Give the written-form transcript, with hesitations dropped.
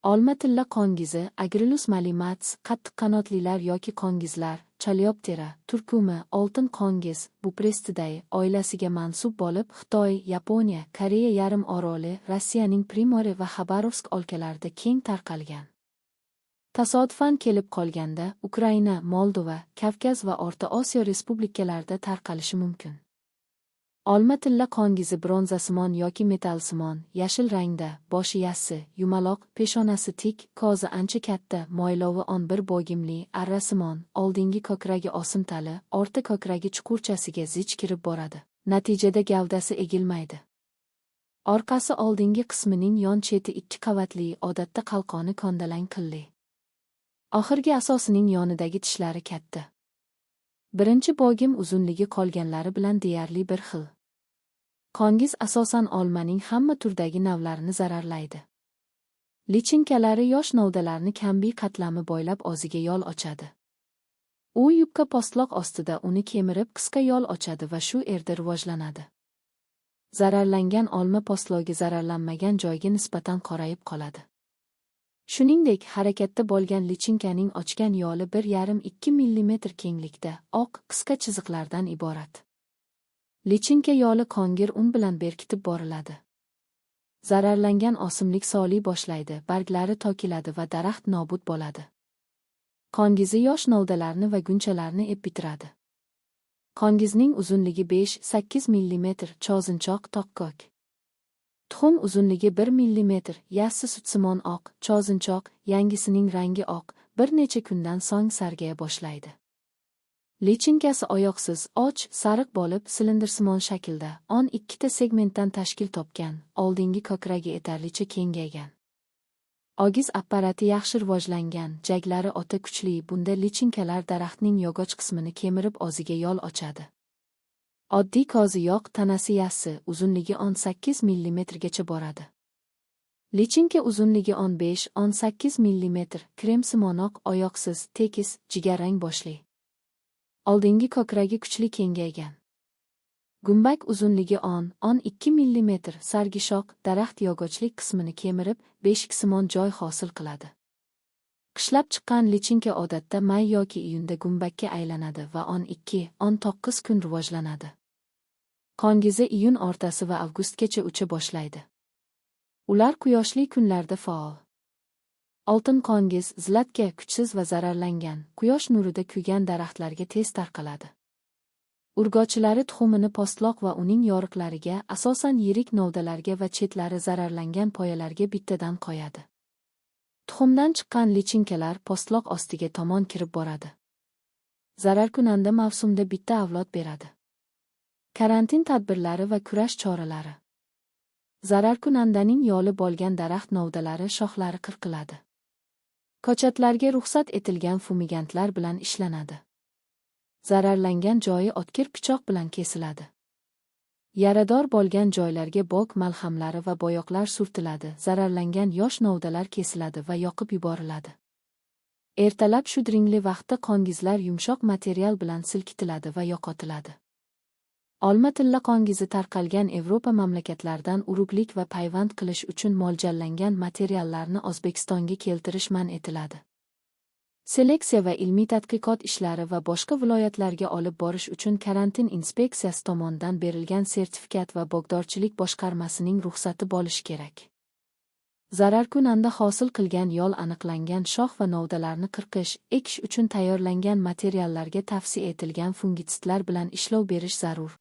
Olma tilla qongizi, Agrilus malimats, qattiqqanotlilar yoki qongizlar, Chaleoptera, turkumi, oltin qongiz, buprestidae oilasiga mansub bo'lib, Xitoy, Yaponiya, Koreya yarim oroli, Rossiyaning Primorye va Xabarovsk o'lkalarida keng tarqalgan. Tasodifan kelib qolganda, Ukraina, Moldova, Kavkaz va O'rta Osiyo respublikalarida tarqalishi mumkin. Olma tilla qongizi bronzasimon yoki metalsimon, yashil rangda, boshi yassi, yumaloq, peshonasi tik, ko'zi ancha katta, mo'ylovi 11 bo'gimli, arrasimon, oldingi ko'kragi osimtali, orta ko'kragi chuqurchasiga zich kirib boradi. Natijada gavdasi egilmaydi. Orqasi oldingi qismining yon cheti 2 qavatli, odatda qalqoni kondalang qilli. Oxirgi asosining yonidagi tishlari katta. Birinchi bo'gim uzunligi qolganlari bilan deyarli bir xil. Qongiz asosan olmaning hamma turdagi navlarini zararlaydi. Lichinkalari yosh novdalarni kambiy qatlami bo'ylab o'ziga yo'l ochadi. U yubka postloq ostida uni kemirib qisqa yo'l ochadi va shu yerda rivojlanadi. Zararlangan olma postlogi zararlanmagan joyga nisbatan qorayib qoladi. Shuningdek, harakatda bo'lgan lichinkaning ochgan yo'li 1,5–2 mm kenglikda, oq, qisqa chiziqlardan iborat. Lichinka yo'li qongir un bilan berkitib boriladi. Zararlangan o'simlik soliy boshlaydi, barglari to'kiladi va daraxt nobud bo'ladi. Qongizi yosh novdalarni va gunchalarni ep bitiradi. Qongizning uzunligi 5–8 mm, cho'zinchoq, toqqo'k. Tuxum uzunligi 1 mm, yassi sutsimon oq, cho'zinchoq, yangisining rangi oq, bir necha kundan so'ng sargaya boshlaydi. Lichinkasi oyoqsiz, och, sariq bo'lib, silindirsimon shaklda, 12 ta segmentdan tashkil topgan, oldingi ko'kragi yetarlicha kengaygan. Ogiz apparati yaxshi rivojlangan, jaglari o'ta kuchli, bunda lichinkalar daraxtning yog'och qismini kemirib o'ziga yo'l ochadi. Oddiy ko'zi yo'q, tanasi yassi, uzunligi 18 mm gacha boradi. Lichinka uzunligi 15–18 mm, kremsimonoq, oyoqsiz, tekis, jigarrang boshli. Oldingi ko'kragi kuchli kengaygan. Gumbak uzunligi 10–12 mm, sargishoq, daraxt yog'ochlik qismini kemirib, beshiksimon joy hosil qiladi. Qishlab chiqqan lichinka odatda may yoki iyunda gumbakka aylanadi va 12–19 kun rivojlanadi. Qongizi iyun o'rtasi va avgustgacha ucha boshlaydi. Ular quyoshli kunlarda faol. Oltin qongiz, zlatka, kuchsiz va zararlangan, quyosh nurida kuygan daraxtlarga tez tarqaladi. Urg'ochilari tuxumini postloq va uning yoriqlariga, asosan yirik novdalarga va chetlari zararlangan poyalarga bittadan qo'yadi. Tuxumdan chiqqan lichinkalar postloq ostiga tomon kirib boradi. Zararkunanda mavsumda bitta avlod beradi. Karantin tadbirlari va kurash choralari. Zararkunandaning yo'li bo'lgan daraxt novdalari, shoxlari qirqiladi. Ko'chatlarga ruxsat etilgan fumigantlar bilan ishlanadi. Zararlangan joyi o'tkir pichoq bilan kesiladi. Yarador bo'lgan joylarga bog' malhamlari va bo'yoqlar surtiladi. Zararlangan yosh novdalar kesiladi va yoqib yuboriladi. Ertalab shudringli vaqtda qongizlar yumshoq material bilan silkitiladi va yo'qotiladi. Olma tilla qongizi tarqalgan Yevropa mamlakatlaridan urug'lik va payvand qilish uchun mo'ljallangan materiallarni O'zbekistonga keltirish man etiladi. Seleksiya va ilmiy tadqiqot ishlari va boshqa viloyatlarga olib borish uchun karantin inspeksiyasi tomonidan berilgan sertifikat va bog'dorchilik boshqarmasining ruxsati bo'lishi kerak. Zararkunanda hosil qilgan yo'l aniqlangan shox va novdalarni qirqish, ekish uchun tayyorlangan materiallarga tavsiya etilgan fungitsidlar bilan ishlov berish zarur.